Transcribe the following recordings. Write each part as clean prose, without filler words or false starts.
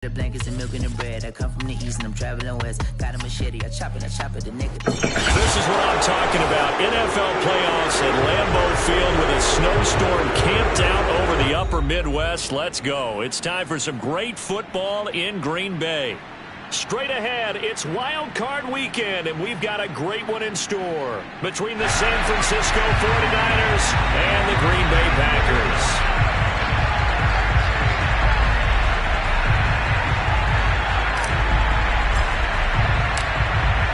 The blankets and milk and the bread. I come from the east and I'm traveling west. Got a machete, I chop it, the nigga. This is what I'm talking about. NFL playoffs at Lambeau Field with a snowstorm camped out over the upper Midwest. Let's go. It's time for some great football in Green Bay. Straight ahead, it's Wild Card Weekend, and we've got a great one in store between the San Francisco 49ers and the Green Bay Packers.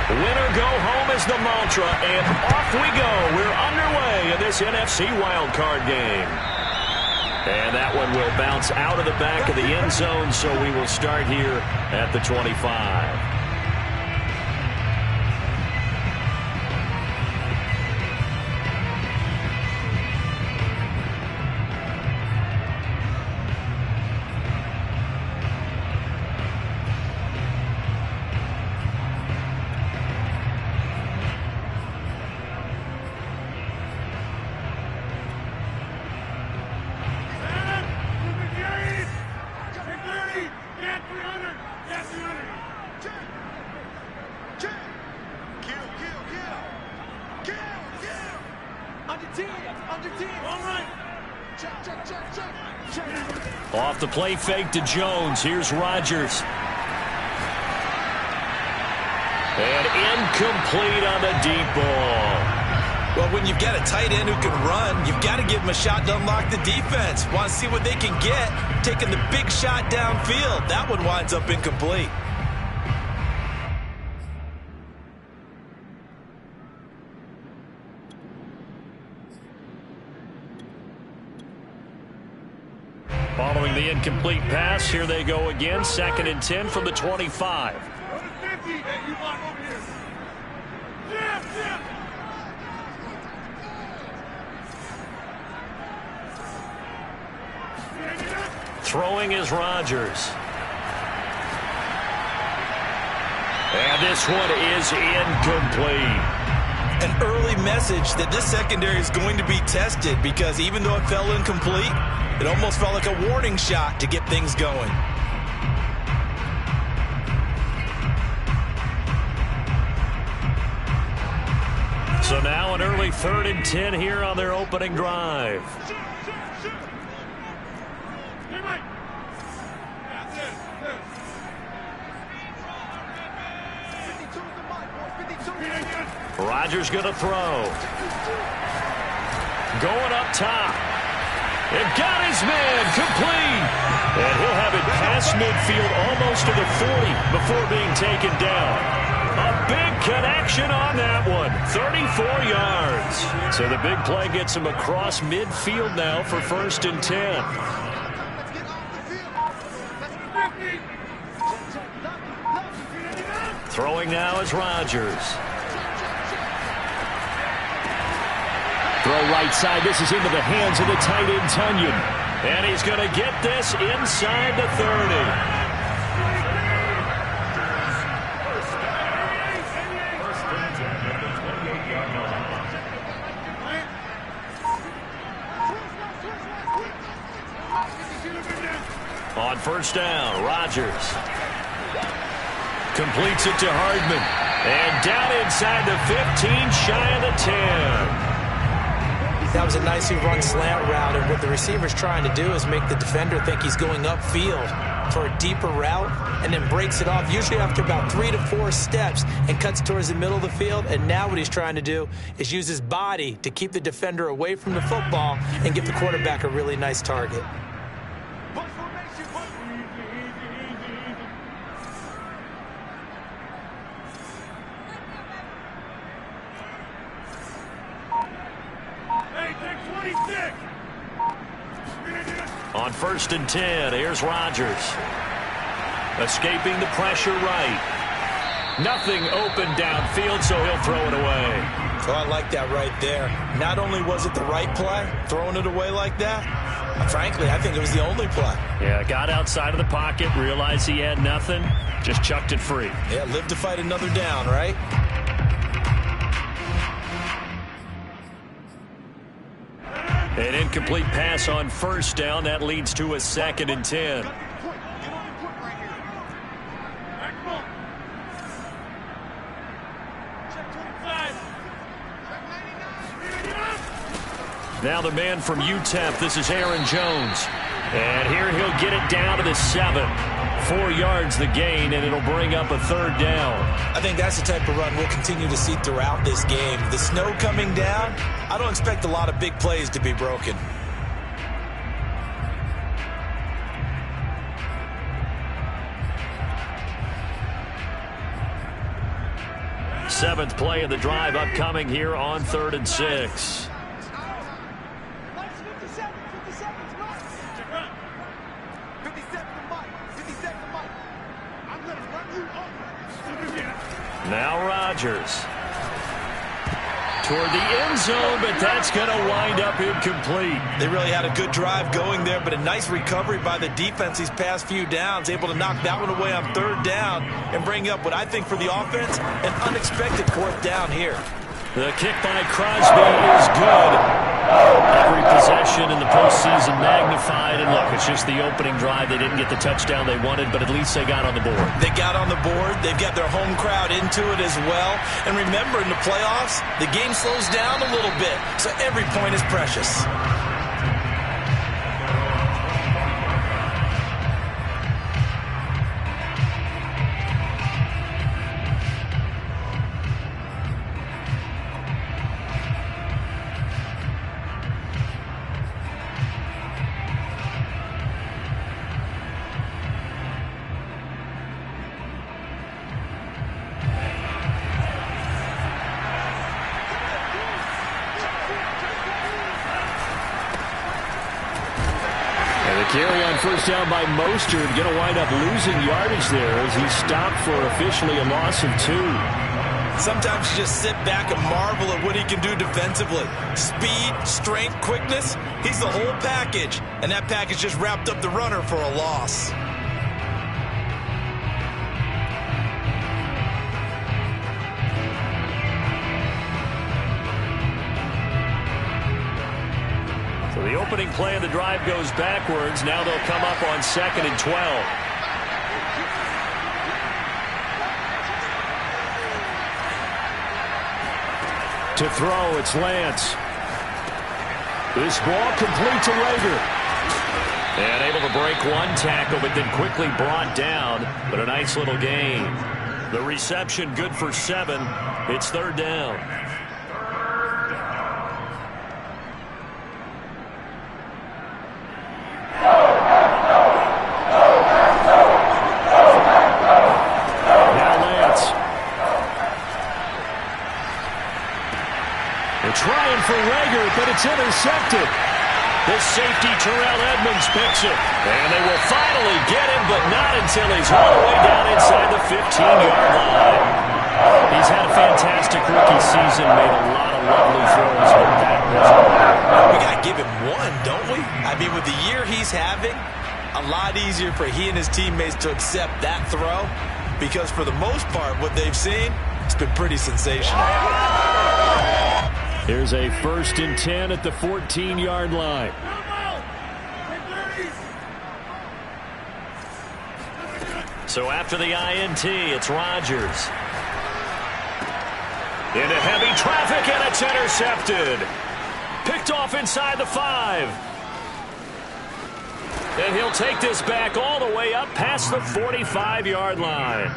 Winner go home is the mantra, and off we go. We're underway in this NFC wildcard game. And that one will bounce out of the back of the end zone, so we will start here at the 25. Off the play fake to Jones. Here's Rodgers. And incomplete on the deep ball. Well, when you've got a tight end who can run, you've got to give him a shot to unlock the defense. Want to see what they can get. Taking the big shot downfield. That one winds up incomplete. Following the incomplete pass, here they go again. 2nd and 10 from the 25. Throwing is Rodgers. And this one is incomplete. An early message that this secondary is going to be tested, because even though it fell incomplete, it almost felt like a warning shot to get things going. So now an early 3rd and 10 here on their opening drive. Rodgers going to throw. Going up top. It got his man complete. And he'll have it past midfield almost to the 40 before being taken down. A big connection on that one. 34 yards. So the big play gets him across midfield now for 1st and 10. Throwing now is Rodgers. Throw right side. This is into the hands of the tight end, Tunyon. And he's going to get this inside the 30. On 1st down, Rodgers completes it to Hardman. And down inside the 15, shy of the 10. That was a nicely run slant route, and what the receiver's trying to do is make the defender think he's going upfield for a deeper route, and then breaks it off, usually after about 3 to 4 steps, and cuts towards the middle of the field. And now what he's trying to do is use his body to keep the defender away from the football and give the quarterback a really nice target. On 1st and 10, here's Rodgers. Escaping the pressure right. Nothing open downfield, so he'll throw it away. Oh, I like that right there. Not only was it the right play, throwing it away like that, frankly, I think it was the only play. Yeah, got outside of the pocket, realized he had nothing, just chucked it free. Yeah, live to fight another down, right? An incomplete pass on 1st down. That leads to a 2nd and 10. Now the man from UTEP, this is Aaron Jones. And here he'll get it down to the 7. 4 yards the gain, and it'll bring up a 3rd down. I think that's the type of run we'll continue to see throughout this game. The snow coming down, I don't expect a lot of big plays to be broken. Seventh play of the drive upcoming here on 3rd and 6. Now Rodgers. Toward the end zone, but that's going to wind up incomplete. They really had a good drive going there, but a nice recovery by the defense these past few downs, able to knock that one away on 3rd down and bring up what I think for the offense, an unexpected 4th down here. The kick by Crosby is good. Every possession in the postseason magnified. And look, it's just the opening drive. They didn't get the touchdown they wanted, but at least they got on the board. They got on the board. They've got their home crowd into it as well. And remember, in the playoffs, the game slows down a little bit, so every point is precious. Carry on first down by Mostert. Going to wind up losing yardage there as he stopped for officially a loss of 2. Sometimes you just sit back and marvel at what he can do defensively. Speed, strength, quickness. He's the whole package. And that package just wrapped up the runner for a loss. The opening play of the drive goes backwards. Now they'll come up on 2nd and 12. To throw, it's Lance. This ball complete to Rager. And able to break one tackle, but then quickly brought down. But a nice little gain. The reception good for 7. It's 3rd down. Trying for Rager, but it's intercepted. The safety, Terrell Edmonds, picks it. And they will finally get him, but not until he's all the way down inside the 15-yard line. He's had a fantastic rookie season, made a lot of lovely throws, but that was... We got to give him one, don't we? I mean, with the year he's having, a lot easier for he and his teammates to accept that throw, because for the most part, what they've seen, it's been pretty sensational. Here's a 1st and 10 at the 14-yard line. So after the INT, it's Rodgers. Into heavy traffic, and it's intercepted. Picked off inside the 5. And he'll take this back all the way up past the 45-yard line.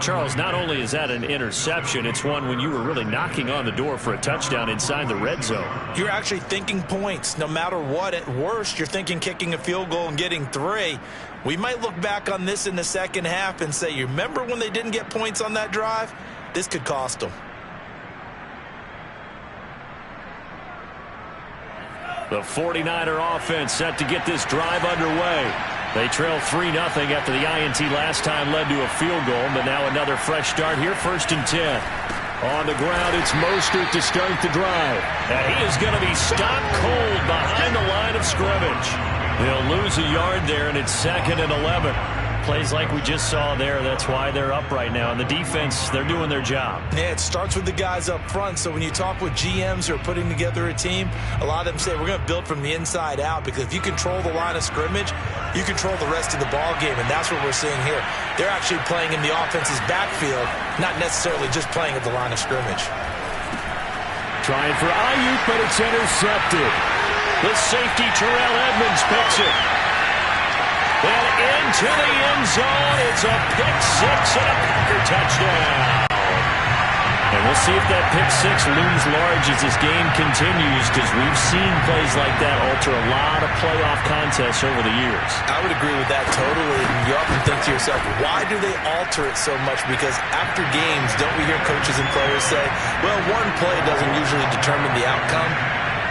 Charles, not only is that an interception, it's one when you were really knocking on the door for a touchdown inside the red zone. You're actually thinking points. No matter what, at worst, you're thinking kicking a field goal and getting 3. We might look back on this in the second half and say, you remember when they didn't get points on that drive? This could cost them. The 49er offense set to get this drive underway. They trail 3-0 after the INT last time led to a field goal, but now another fresh start here, 1st and 10. On the ground, it's Mostert to start the drive. And he is going to be stopped cold behind the line of scrimmage. They'll lose a yard there, and it's 2nd and 11. Plays like we just saw there, that's why they're up right now. And the defense, they're doing their job. Yeah, it starts with the guys up front. So when you talk with GMs who are putting together a team, a lot of them say we're going to build from the inside out, because if you control the line of scrimmage, you control the rest of the ball game, and that's what we're seeing here. They're actually playing in the offense's backfield, not necessarily just playing at the line of scrimmage. Trying for Ayuk, but it's intercepted. The safety, Terrell Edmonds, picks it. And into the end zone. It's a pick six and a Packer touchdown. And we'll see if that pick six looms large as this game continues, because we've seen plays like that alter a lot of playoff contests over the years. I would agree with that totally. You often think to yourself, why do they alter it so much? Because after games, don't we hear coaches and players say, well, one play doesn't usually determine the outcome?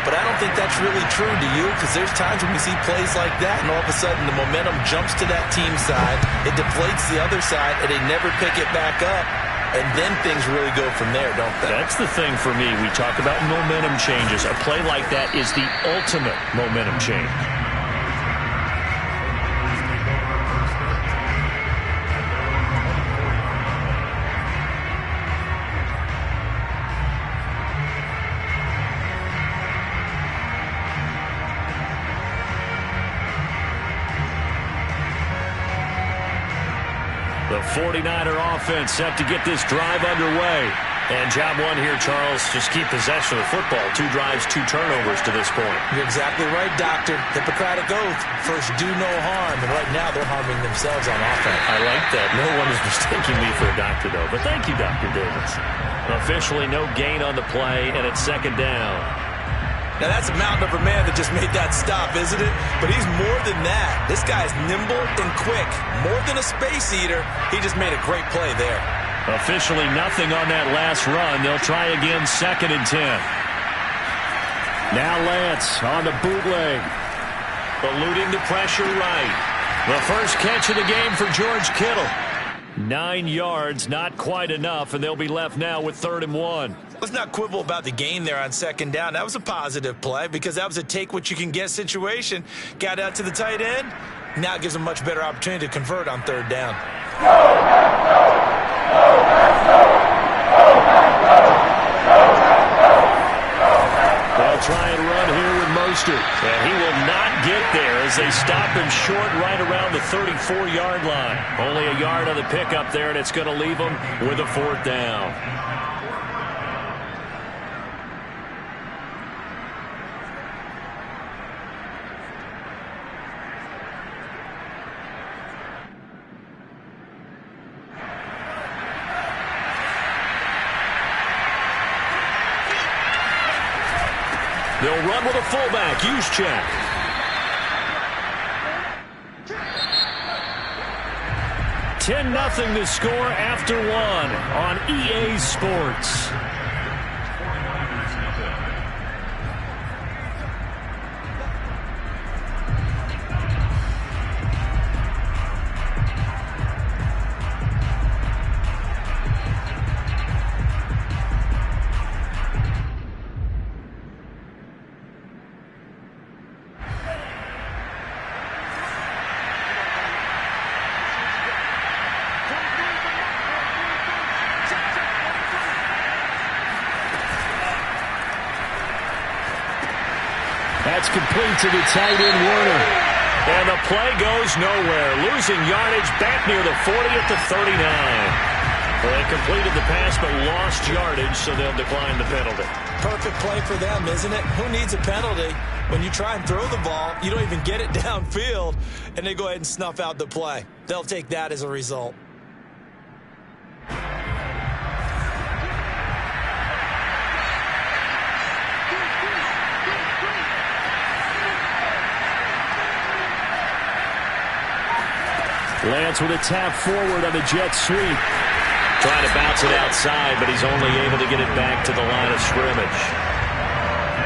But I don't think that's really true, do you? Because there's times when we see plays like that, and all of a sudden the momentum jumps to that team side, it deflates the other side, and they never pick it back up. And then things really go from there, don't they? That's the thing for me. We talk about momentum changes. A play like that is the ultimate momentum change. The 49er offense set to get this drive underway. And job one here, Charles, just keep possession of the football. 2 drives, 2 turnovers to this point. You're exactly right, Doctor. Hippocratic oath. First, do no harm. And right now, they're harming themselves on offense. I like that. No one is mistaking me for a doctor, though. But thank you, Dr. Davis. Officially no gain on the play, and it's second down. Now, that's a mountain of a man that just made that stop, isn't it? But he's more than that. This guy's nimble and quick. More than a space eater. He just made a great play there. Officially nothing on that last run. They'll try again, 2nd and 10. Now Lance on the bootleg. Eluding the pressure right. The first catch of the game for George Kittle. 9 yards, not quite enough, and they'll be left now with 3rd and 1. Let's not quibble about the gain there on 2nd down. That was a positive play because that was a take-what-you-can-get situation. Got out to the tight end. Now it gives them a much better opportunity to convert on 3rd down. They'll try and run here with Mostert. And he will not get there as they stop him short right around the 34-yard line. Only a yard on the pickup there, and it's going to leave him with a 4th down. They'll run with a fullback, Juszczyk. $10-0 the score after 1 on EA Sports. That's complete to the tight end, Warner. And the play goes nowhere. Losing yardage back near the 40 at the 39. Well, they completed the pass but lost yardage, so they'll decline the penalty. Perfect play for them, isn't it? Who needs a penalty? When you try and throw the ball, you don't even get it downfield, and they go ahead and snuff out the play. They'll take that as a result. Lance with a tap forward on the jet sweep. Trying to bounce it outside, but he's only able to get it back to the line of scrimmage.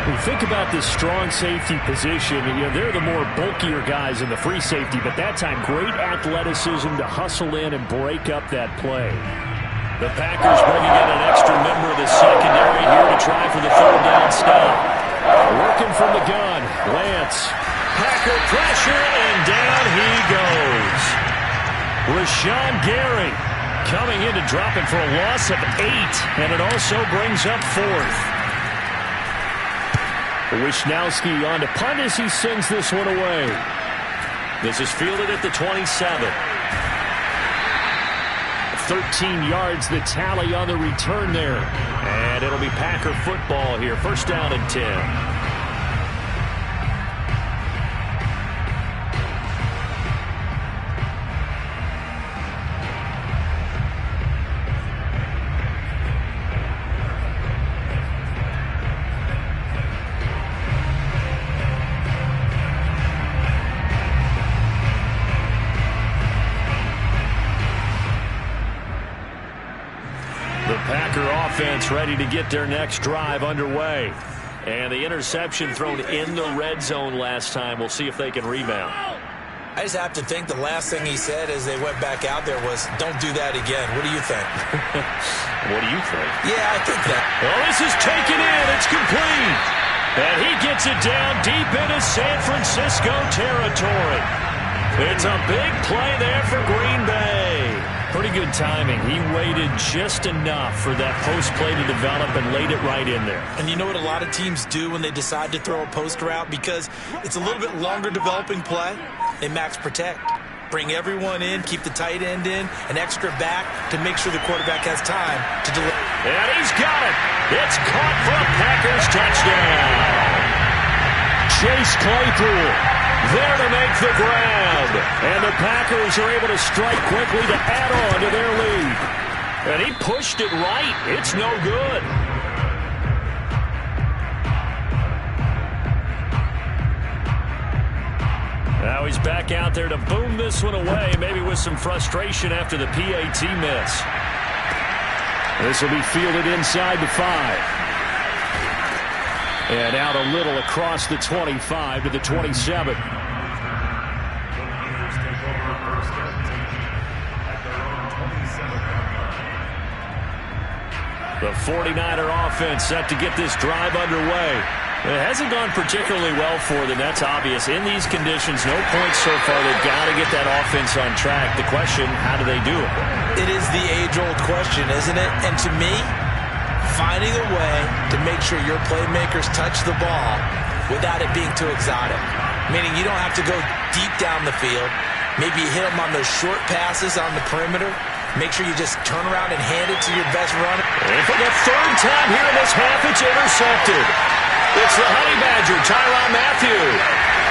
When you think about this strong safety position, they're the more bulkier guys in the free safety, but that time great athleticism to hustle in and break up that play. The Packers bringing in an extra member of the secondary here to try for the 3rd down stop. Working from the gun, Lance. Packer pressure, and down he goes. Rashawn Gary coming in to drop it for a loss of 8, and it also brings up 4th. Wishnowski on to punt as he sends this one away. This is fielded at the 27. 13 yards, the tally on the return there. And it'll be Packer football here. First down and 10. Offense ready to get their next drive underway. And the interception thrown in the red zone last time. We'll see if they can rebound. I just have to think the last thing he said as they went back out there was, don't do that again. What do you think? What do you think? Yeah, I think that. Well, this is taken in. It's complete. And he gets it down deep into San Francisco territory. It's a big play there for Green Bay. Pretty good timing. He waited just enough for that post play to develop and laid it right in there. And you know what a lot of teams do when they decide to throw a post route? Because it's a little bit longer developing play, they max protect. Bring everyone in, keep the tight end in, an extra back to make sure the quarterback has time to deliver. And he's got it. It's caught for a Packers touchdown. Chase Claypool there to make the grab. And the Packers are able to strike quickly to add on to their lead. And he pushed it right. It's no good. Now he's back out there to boom this one away, maybe with some frustration after the PAT miss. This will be fielded inside the 5. And out a little across the 25 to the 27. The 49er offense set to get this drive underway. It hasn't gone particularly well for them. That's obvious. In these conditions, no points so far. They've got to get that offense on track. The question, how do they do it? It is the age-old question, isn't it? And to me, finding a way to make sure your playmakers touch the ball without it being too exotic. Meaning you don't have to go deep down the field. Maybe you hit them on those short passes on the perimeter. Make sure you just turn around and hand it to your best runner. And for the third time here in this half, it's intercepted. It's the Honey Badger, Tyrann Mathieu.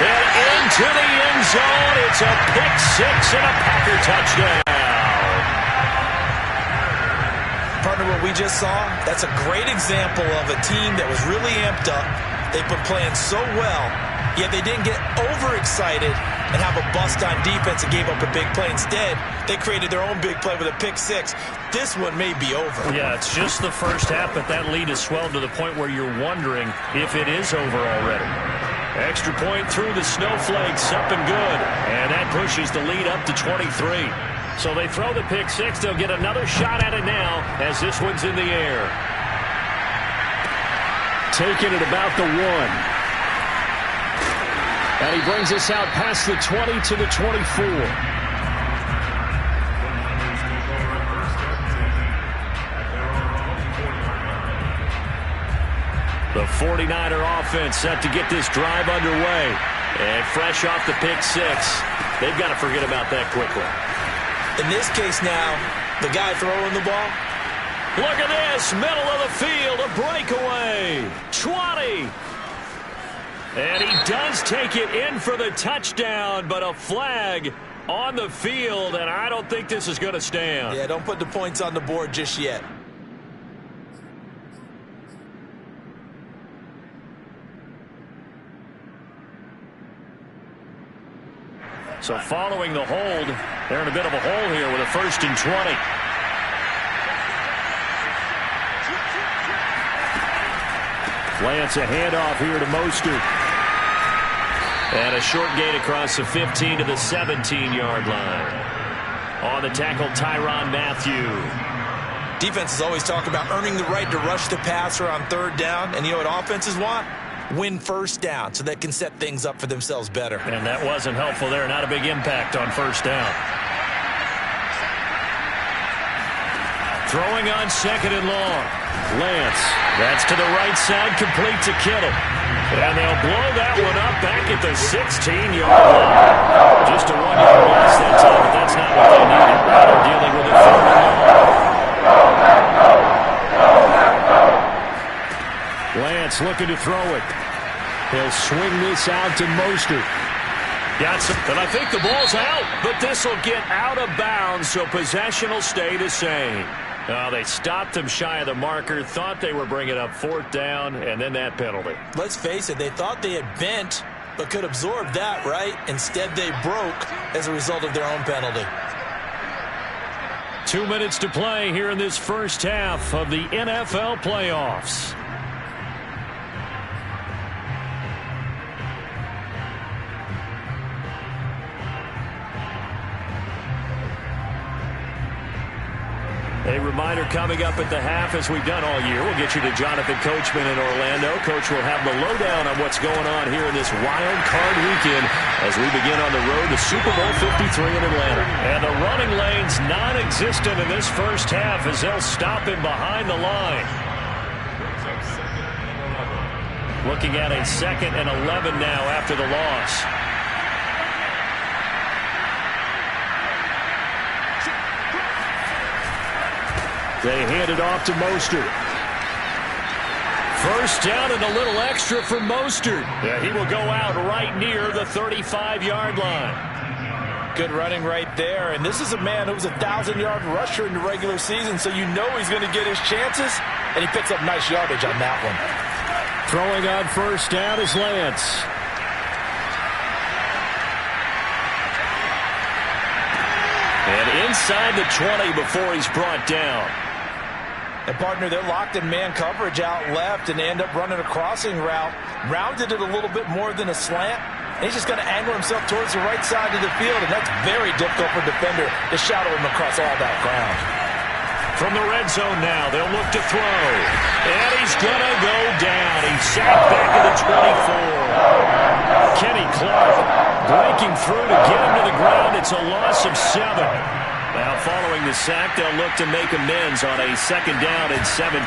And into the end zone. It's a pick six and a Packer touchdown. Partner, what we just saw, that's a great example of a team that was really amped up. They've been playing so well, yet they didn't get overexcited and have a bust on defense and gave up a big play. Instead, they created their own big play with a pick six. This one may be over. Yeah, it's just the first half, but that lead has swelled to the point where you're wondering if it is over already. Extra point through the snowflakes, up and good. And that pushes the lead up to 23. So they throw the pick six. They'll get another shot at it now as this one's in the air. Taking it about the 1. And he brings us out past the 20 to the 24. The 49er offense set to get this drive underway. And fresh off the pick six, they've got to forget about that quickly. In this case now, the guy throwing the ball. Look at this, middle of the field, a breakaway. 20. And he does take it in for the touchdown, but a flag on the field, and I don't think this is going to stand. Yeah, don't put the points on the board just yet. So following the hold, they're in a bit of a hole here with a 1st and 20. Lance a handoff here to Mostert. And a short gain across the 15 to the 17-yard line. On the tackle, Tyrann Mathieu. Defenses always talk about earning the right to rush the passer on 3rd down. And you know what offenses want? Win 1st down so they can set things up for themselves better. And that wasn't helpful there. Not a big impact on 1st down. Throwing on 2nd and long. Lance. That's to the right side, complete to Kittle. And they'll blow that one up back at the 16-yard line. Just a 1-yard loss that time, but that's not what they needed. Now they're dealing with a 3rd and long. Lance looking to throw it. He'll swing this out to Mostert. Got some, and I think the ball's out, but this will get out of bounds, so possession will stay the same. They stopped him shy of the marker, thought they were bringing up 4th down, and then that penalty. Let's face it, they thought they had bent, but could absorb that, right? Instead, they broke as a result of their own penalty. 2 minutes to play here in this first half of the NFL playoffs. A reminder coming up at the half, as we've done all year. We'll get you to Jonathan Coachman in Orlando. Coach will have the lowdown on what's going on here in this wild card weekend as we begin on the road to Super Bowl 53 in Atlanta. And the running lane's non-existent in this first half as they'll stop him behind the line. Looking at a 2nd and 11 now after the loss. They hand it off to Mostert. First down and a little extra for Mostert. Yeah, he will go out right near the 35-yard line. Good running right there. And this is a man who was a 1,000-yard rusher in the regular season, so you know he's going to get his chances. And he picks up nice yardage on that one. Throwing on first down is Lance. And inside the 20 before he's brought down. And, partner, they're locked in man coverage out left, and they end up running a crossing route. Rounded it a little bit more than a slant. And he's just going to angle himself towards the right side of the field, and that's very difficult for a defender to shadow him across all that ground. From the red zone now, they'll look to throw. And he's going to go down. He's sacked back at the 24. Kenny Clark breaking through to get him to the ground. It's a loss of 7. Now, following the sack, they'll look to make amends on a 2nd down and 17.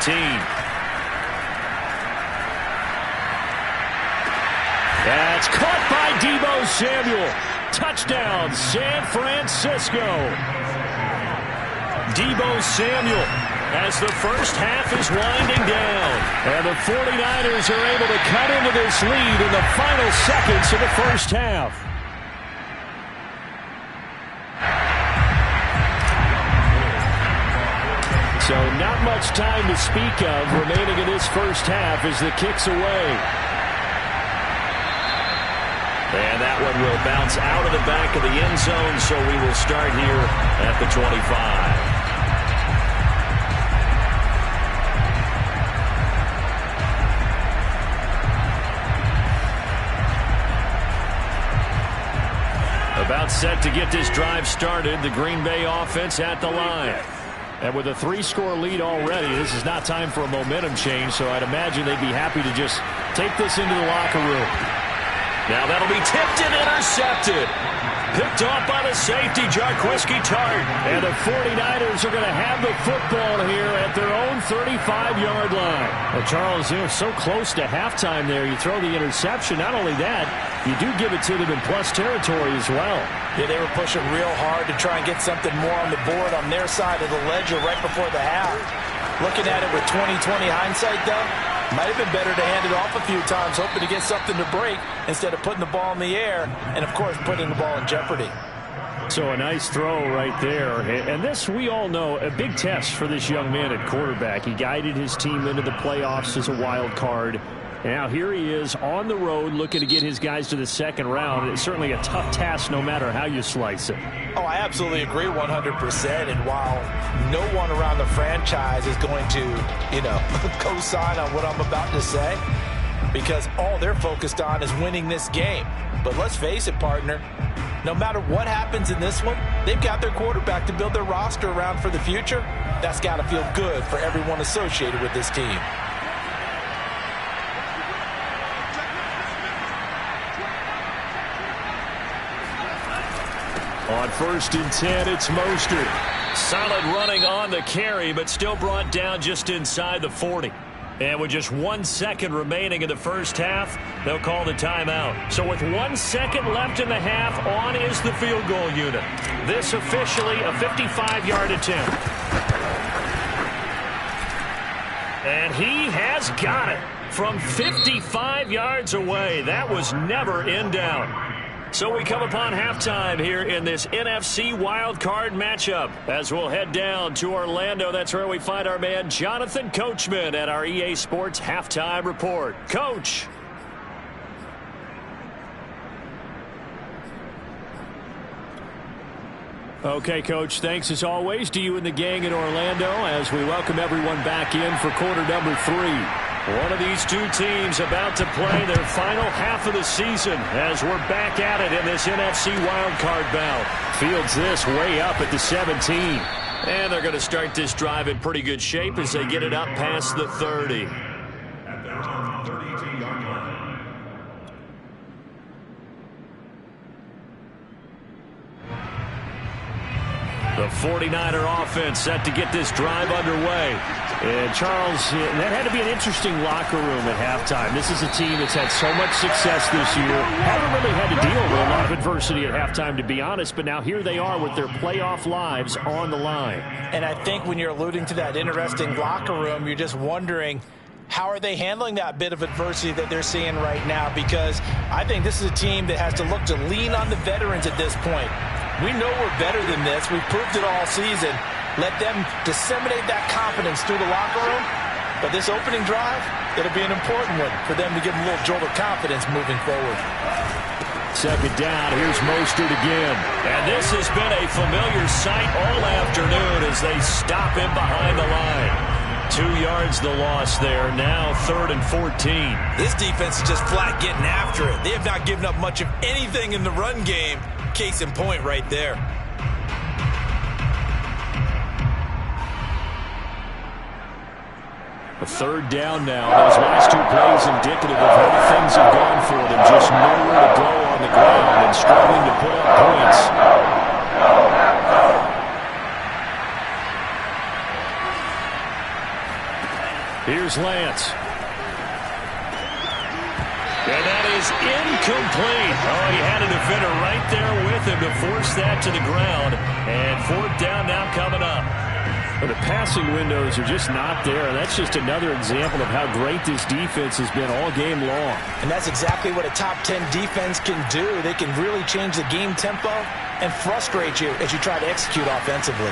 That's caught by Deebo Samuel. Touchdown, San Francisco. Deebo Samuel as the first half is winding down. And the 49ers are able to cut into this lead in the final seconds of the first half. So not much time to speak of remaining in this first half as the kick's away. And that one will bounce out of the back of the end zone, so we will start here at the 25. About set to get this drive started, the Green Bay offense at the line. And with a 3-score lead already, this is not time for a momentum change, so I'd imagine they'd be happy to just take this into the locker room. Now that'll be tipped and intercepted. Picked off by the safety, Jarquiski Tart. And the 49ers are going to have the football here at their own 35-yard line. Well, Charles, so close to halftime there. You throw the interception. Not only that, you do give it to them in plus territory as well. Yeah, they were pushing real hard to try and get something more on the board on their side of the ledger right before the half. Looking at it with 20/20 hindsight, though, might have been better to hand it off a few times, hoping to get something to break instead of putting the ball in the air and, of course, putting the ball in jeopardy. So a nice throw right there. And this, we all know, a big test for this young man at quarterback. He guided his team into the playoffs as a wild card. Now here he is on the road looking to get his guys to the second round. It's certainly a tough task no matter how you slice it. Oh, I absolutely agree 100%. And while no one around the franchise is going to, co-sign on what I'm about to say, because all they're focused on is winning this game. But let's face it, partner, no matter what happens in this one, they've got their quarterback to build their roster around for the future. That's got to feel good for everyone associated with this team. On 1st and 10, it's Mostert. Solid running on the carry, but still brought down just inside the 40. And with just 1 second remaining in the first half, they'll call the timeout. So with 1 second left in the half, on is the field goal unit. This officially a 55-yard attempt. And he has got it. from 55 yards away. That was never in doubt. So we come upon halftime here in this NFC wildcard matchup as we'll head down to Orlando. That's where we find our man Jonathan Coachman at our EA Sports Halftime Report. Coach. Okay, Coach, thanks as always to you and the gang in Orlando as we welcome everyone back in for quarter number 3. One of these two teams about to play their final half of the season as we're back at it in this NFC wildcard bout. Fields this way up at the 17. And they're going to start this drive in pretty good shape as they get it up past the 30. The 49er offense set to get this drive underway. And Charles, that had to be an interesting locker room at halftime. This is a team that's had so much success this year. Haven't really had to deal with a lot of adversity at halftime, to be honest. But now here they are with their playoff lives on the line. And I think when you're alluding to that interesting locker room, you're just wondering, how are they handling that bit of adversity that they're seeing right now? Because I think this is a team that has to look to lean on the veterans at this point. We know we're better than this. We've proved it all season. Let them disseminate that confidence through the locker room. But this opening drive, it'll be an important one for them to give them a little jolt of confidence moving forward. Second down, here's Mostert again. And this has been a familiar sight all afternoon as they stop him behind the line. 2 yards the loss there. Now 3rd and 14. This defense is just flat getting after it. They have not given up much of anything in the run game. Case in point right there. A 3rd down now. Those last 2 plays indicative of how things have gone for them. Just nowhere to go on the ground and struggling to put up points. Here's Lance. And that is incomplete. Oh, he had a defender right there with him to force that to the ground. And 4th down now coming up. But the passing windows are just not there. And that's just another example of how great this defense has been all game long. And that's exactly what a top 10 defense can do. They can really change the game tempo and frustrate you as you try to execute offensively.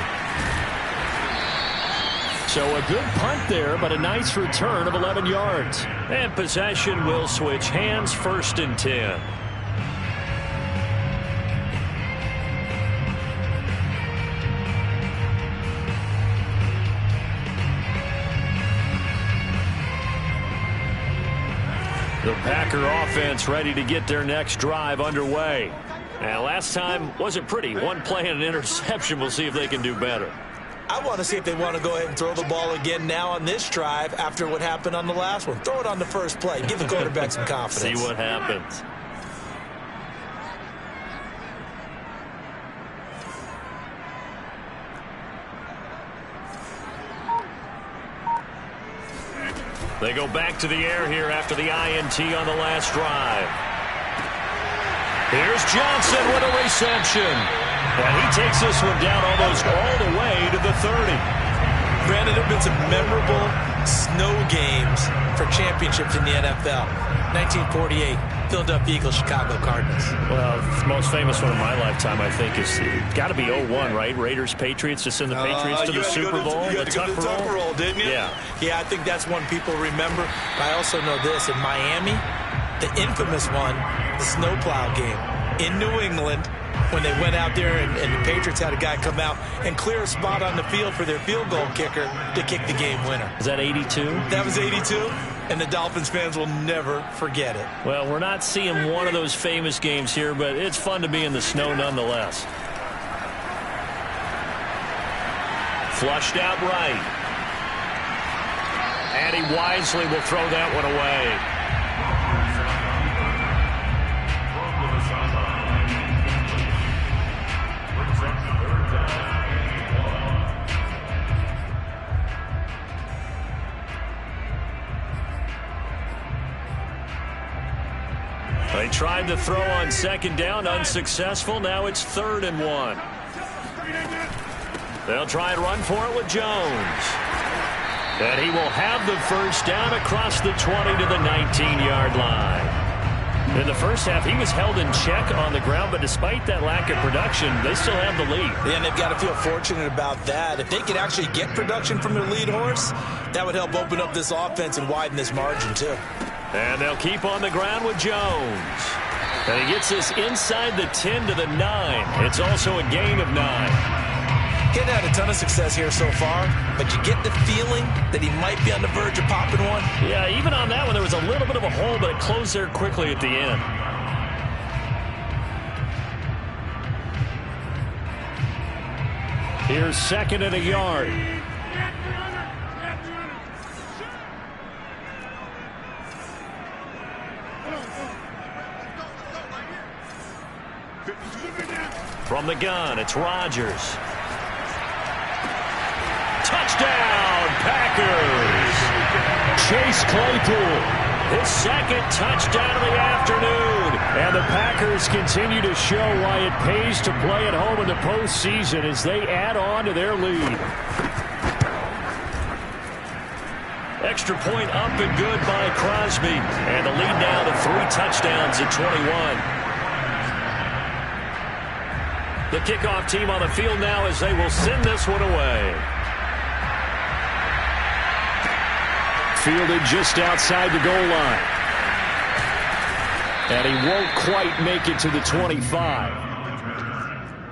So a good punt there, but a nice return of 11 yards. And possession will switch hands, 1st and 10. The Packer offense ready to get their next drive underway. Now, last time wasn't pretty. One play and an interception. We'll see if they can do better. I want to see if they want to go ahead and throw the ball again now on this drive after what happened on the last one. Throw it on the first play. Give the quarterback some confidence. See what happens. They go back to the air here after the INT on the last drive. Here's Johnson with a reception. And he takes this one down almost all the way to the 30. Brandon, there have been some memorable snow games for championships in the NFL. 1948, Philadelphia Eagles, Chicago Cardinals. Well, the most famous one of my lifetime, I think, is got to be 01, right? Raiders, Patriots, to send the Patriots to the Super Bowl. You had to go to the Tucker Roll, didn't you? Yeah. Yeah, I think that's one people remember. But I also know this. In Miami, the infamous one, the snowplow game in New England, when they went out there and the Patriots had a guy come out and clear a spot on the field for their field goal kicker to kick the game winner. Is that 82? That was 82, and the Dolphins fans will never forget it. Well, we're not seeing one of those famous games here, but it's fun to be in the snow nonetheless. Flushed out right. And he wisely will throw that one away. They tried to throw on 2nd down, unsuccessful. Now it's 3rd and 1. They'll try and run for it with Jones. And he will have the first down across the 20 to the 19-yard line. In the first half, he was held in check on the ground, but despite that lack of production, they still have the lead. Yeah, and they've got to feel fortunate about that. If they could actually get production from their lead horse, that would help open up this offense and widen this margin, too. And they'll keep on the ground with Jones. And he gets this inside the 10 to the 9. It's also a gain of 9. Hasn't had a ton of success here so far, but you get the feeling that he might be on the verge of popping one. Yeah, even on that one, there was a little bit of a hole, but it closed there quickly at the end. Here's second and a yard. From the gun, it's Rodgers. Touchdown, Packers! Chase Claypool, his second touchdown of the afternoon. And the Packers continue to show why it pays to play at home in the postseason as they add on to their lead. Extra point up and good by Crosby. And the lead now to 3 touchdowns at 21. The kickoff team on the field now as they will send this one away. Fielded just outside the goal line. And he won't quite make it to the 25.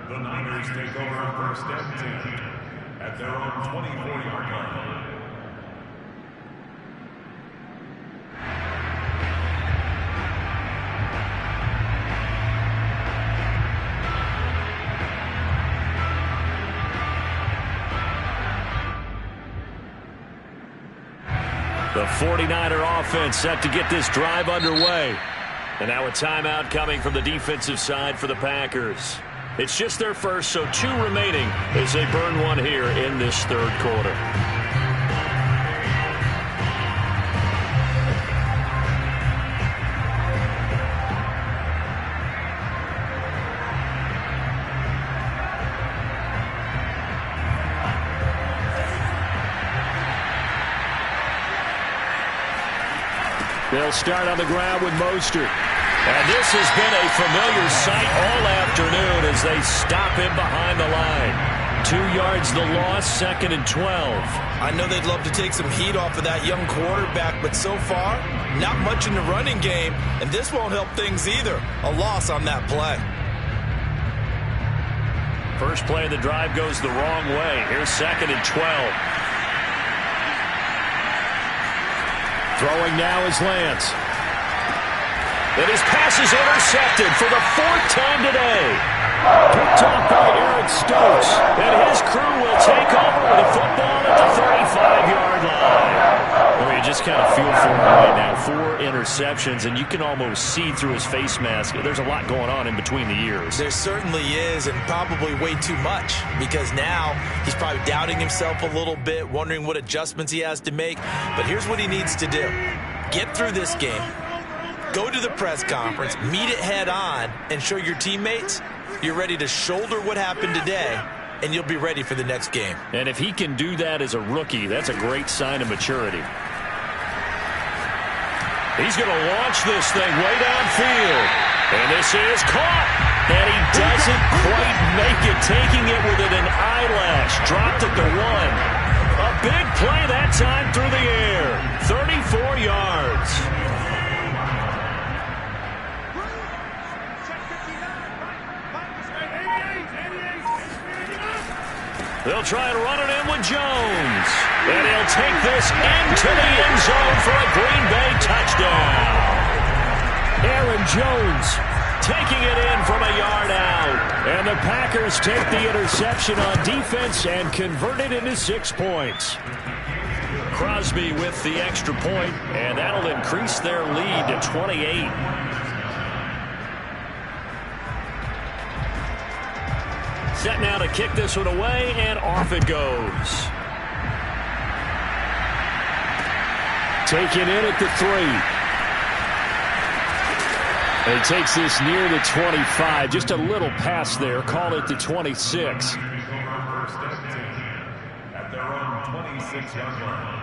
The Niners take over first and 10 at their own 24-yard line. The 49er offense set to get this drive underway. And now a timeout coming from the defensive side for the Packers. It's just their first, so 2 remaining as they burn one here in this third quarter. They'll start on the ground with Mostert. And this has been a familiar sight all afternoon as they stop him behind the line. 2 yards the loss, second and 12. I know they'd love to take some heat off of that young quarterback, but so far, not much in the running game, and this won't help things either. A loss on that play. First play of the drive goes the wrong way. Here's second and 12. Throwing now is Lance. And his pass is intercepted for the 4th time today. Picked off by Eric Stokes. And his crew will take over with the football at the 35-yard line. Well, you just kind of feel for him right now. 4 interceptions, and you can almost see through his face mask. There's a lot going on in between the ears. There certainly is, and probably way too much, because now he's probably doubting himself a little bit, wondering what adjustments he has to make. But here's what he needs to do. Get through this game, go to the press conference, meet it head on, and show your teammates you're ready to shoulder what happened today, and you'll be ready for the next game. And if he can do that as a rookie, that's a great sign of maturity. He's going to launch this thing way downfield. And this is caught. And he doesn't quite make it, taking it within an eyelash. Dropped it to 1. A big play that time through the air. 34 yards. They'll try and run it in with Jones. And he'll take this into the end zone for a Green Bay touchdown. Aaron Jones taking it in from a yard out. And the Packers take the interception on defense and convert it into 6 points. Crosby with the extra point, and that'll increase their lead to 28. Set now to kick this one away, and off it goes. Taken in at the 3. And he takes this near the 25. Just a little pass there. Call it the 26. At their own 26-yard line.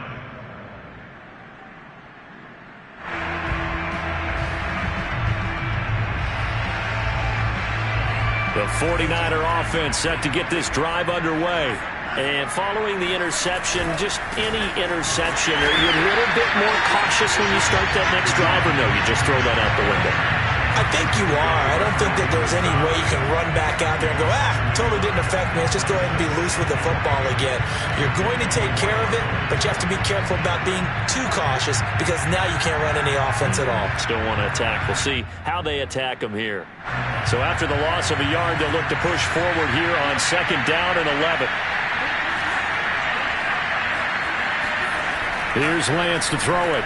The 49er offense set to get this drive underway. And following the interception, just any interception, are you a little bit more cautious when you start that next drive, or no, you just throw that out the window? I think you are. I don't think that there's any way you can run back out there and go, totally didn't affect me. Let's just go ahead and be loose with the football again. You're going to take care of it, but you have to be careful about being too cautious because now you can't run any offense at all. Still want to attack. We'll see how they attack them here. So after the loss of a yard, they'll look to push forward here on 2nd down and 11. Here's Lance to throw it.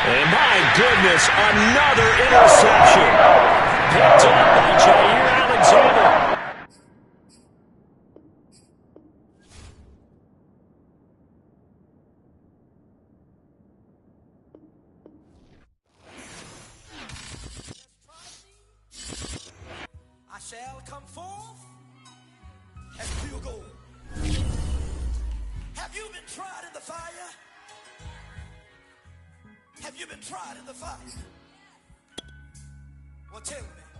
And my goodness, another interception. Picked up by Jair Alexander. I shall come forth as pure gold. Have you been tried in the fire? Have you been tried in the fire? Well, tell me.